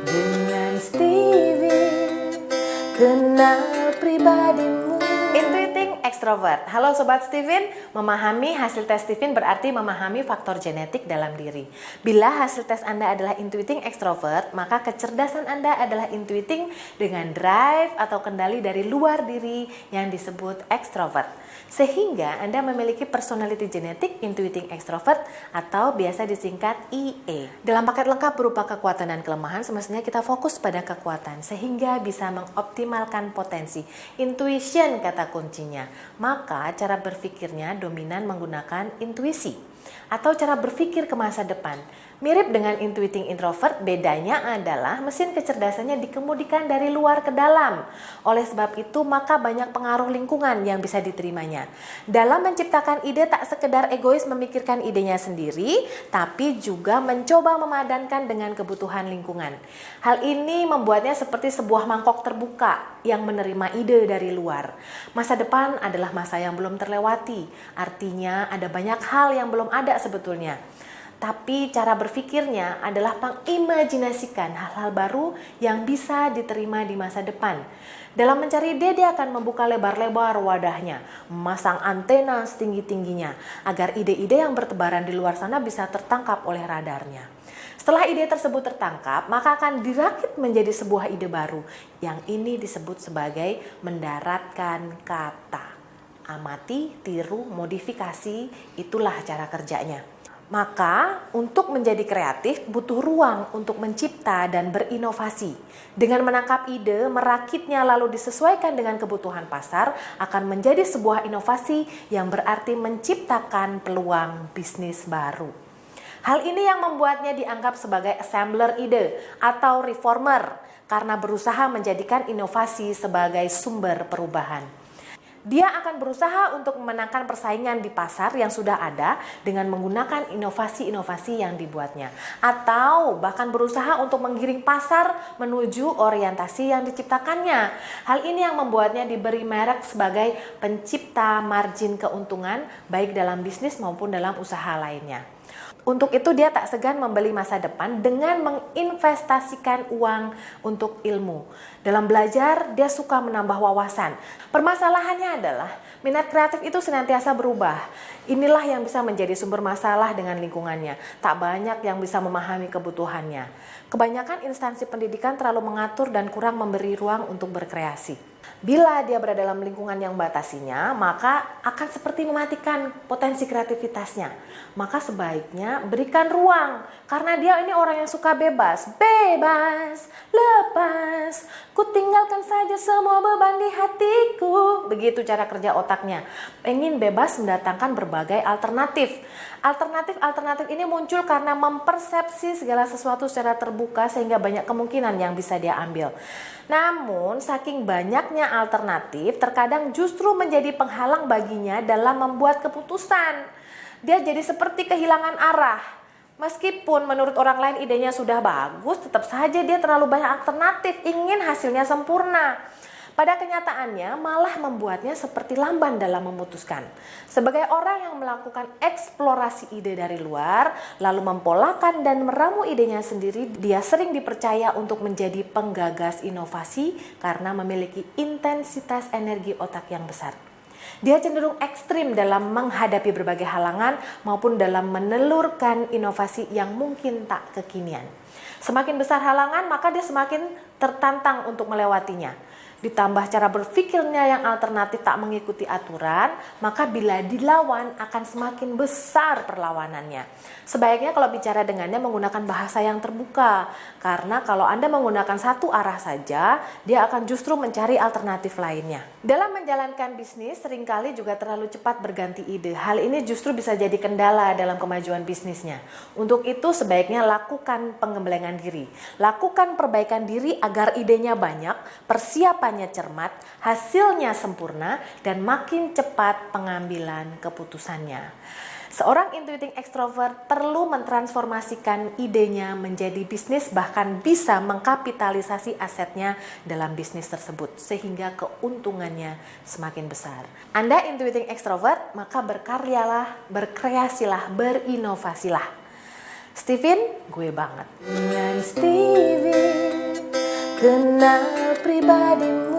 Dengan Steven, kenal pribadimu. Intuiting extrovert. Halo Sobat Steven, memahami hasil tes Steven berarti memahami faktor genetik dalam diri. Bila hasil tes Anda adalah intuiting extrovert, maka kecerdasan Anda adalah intuiting dengan drive atau kendali dari luar diri yang disebut extrovert. Sehingga Anda memiliki personality genetik intuiting extrovert atau biasa disingkat IE. Dalam paket lengkap berupa kekuatan dan kelemahan, semestinya kita fokus pada kekuatan sehingga bisa mengoptimalkan potensi. Intuition kata kuncinya. Maka cara berpikirnya dominan menggunakan intuisi atau cara berpikir ke masa depan. Mirip dengan intuiting introvert, bedanya adalah mesin kecerdasannya dikemudikan dari luar ke dalam. Oleh sebab itu, maka banyak pengaruh lingkungan yang bisa diterimanya. Dalam menciptakan ide, tak sekedar egois memikirkan idenya sendiri, tapi juga mencoba memadankan dengan kebutuhan lingkungan. Hal ini membuatnya seperti sebuah mangkok terbuka yang menerima ide dari luar. Masa depan adalah masa yang belum terlewati, artinya ada banyak hal yang belum ada sebetulnya. Tapi cara berpikirnya adalah mengimajinasikan hal-hal baru yang bisa diterima di masa depan. Dalam mencari ide, dia akan membuka lebar-lebar wadahnya, memasang antena setinggi-tingginya, agar ide-ide yang bertebaran di luar sana bisa tertangkap oleh radarnya. Setelah ide tersebut tertangkap, maka akan dirakit menjadi sebuah ide baru, yang ini disebut sebagai mendaratkan kata. Amati, tiru, modifikasi, itulah cara kerjanya. Maka untuk menjadi kreatif butuh ruang untuk mencipta dan berinovasi. Dengan menangkap ide, merakitnya lalu disesuaikan dengan kebutuhan pasar akan menjadi sebuah inovasi yang berarti menciptakan peluang bisnis baru. Hal ini yang membuatnya dianggap sebagai assembler ide atau reformer karena berusaha menjadikan inovasi sebagai sumber perubahan. Dia akan berusaha untuk memenangkan persaingan di pasar yang sudah ada dengan menggunakan inovasi-inovasi yang dibuatnya. Atau bahkan berusaha untuk menggiring pasar menuju orientasi yang diciptakannya. Hal ini yang membuatnya diberi merek sebagai pencipta margin keuntungan baik dalam bisnis maupun dalam usaha lainnya. Untuk itu dia tak segan membeli masa depan dengan menginvestasikan uang untuk ilmu. Dalam belajar dia suka menambah wawasan. Permasalahannya adalah minat kreatif itu senantiasa berubah. Inilah yang bisa menjadi sumber masalah dengan lingkungannya. Tak banyak yang bisa memahami kebutuhannya. Kebanyakan instansi pendidikan terlalu mengatur dan kurang memberi ruang untuk berkreasi. Bila dia berada dalam lingkungan yang membatasinya, maka akan seperti mematikan potensi kreativitasnya. Maka sebaiknya berikan ruang, karena dia ini orang yang suka bebas. Bebas, lepas, ku tinggalkan saja semua beban di hatiku. Begitu cara kerja otaknya. Ingin bebas mendatangkan berbagai alternatif. Alternatif ini muncul karena mempersepsi segala sesuatu secara terbuka sehingga banyak kemungkinan yang bisa dia ambil. Namun saking banyaknya alternatif terkadang justru menjadi penghalang baginya dalam membuat keputusan. Dia jadi seperti kehilangan arah. Meskipun menurut orang lain idenya sudah bagus, tetap saja dia terlalu banyak alternatif, ingin hasilnya sempurna. Pada kenyataannya malah membuatnya seperti lamban dalam memutuskan. Sebagai orang yang melakukan eksplorasi ide dari luar, lalu mempolakan dan meramu idenya sendiri, dia sering dipercaya untuk menjadi penggagas inovasi karena memiliki intensitas energi otak yang besar. Dia cenderung ekstrim dalam menghadapi berbagai halangan maupun dalam menelurkan inovasi yang mungkin tak kekinian. Semakin besar halangan, maka dia semakin tertantang untuk melewatinya. Ditambah cara berpikirnya yang alternatif tak mengikuti aturan, maka bila dilawan akan semakin besar perlawanannya. Sebaiknya kalau bicara dengannya menggunakan bahasa yang terbuka, karena kalau Anda menggunakan satu arah saja, dia akan justru mencari alternatif lainnya. Dalam menjalankan bisnis, seringkali juga terlalu cepat berganti ide. Hal ini justru bisa jadi kendala dalam kemajuan bisnisnya. Untuk itu sebaiknya lakukan pengembelengan diri. Lakukan perbaikan diri agar idenya banyak, persiapannya cermat, hasilnya sempurna, dan makin cepat pengambilan keputusannya. Seorang intuiting extrovert perlu mentransformasikan idenya menjadi bisnis, bahkan bisa mengkapitalisasi asetnya dalam bisnis tersebut sehingga keuntungannya semakin besar. Anda intuiting extrovert, maka berkaryalah, berkreasilah, berinovasilah. Steven, gue banget. Dengan Steven. kenal pribadimu.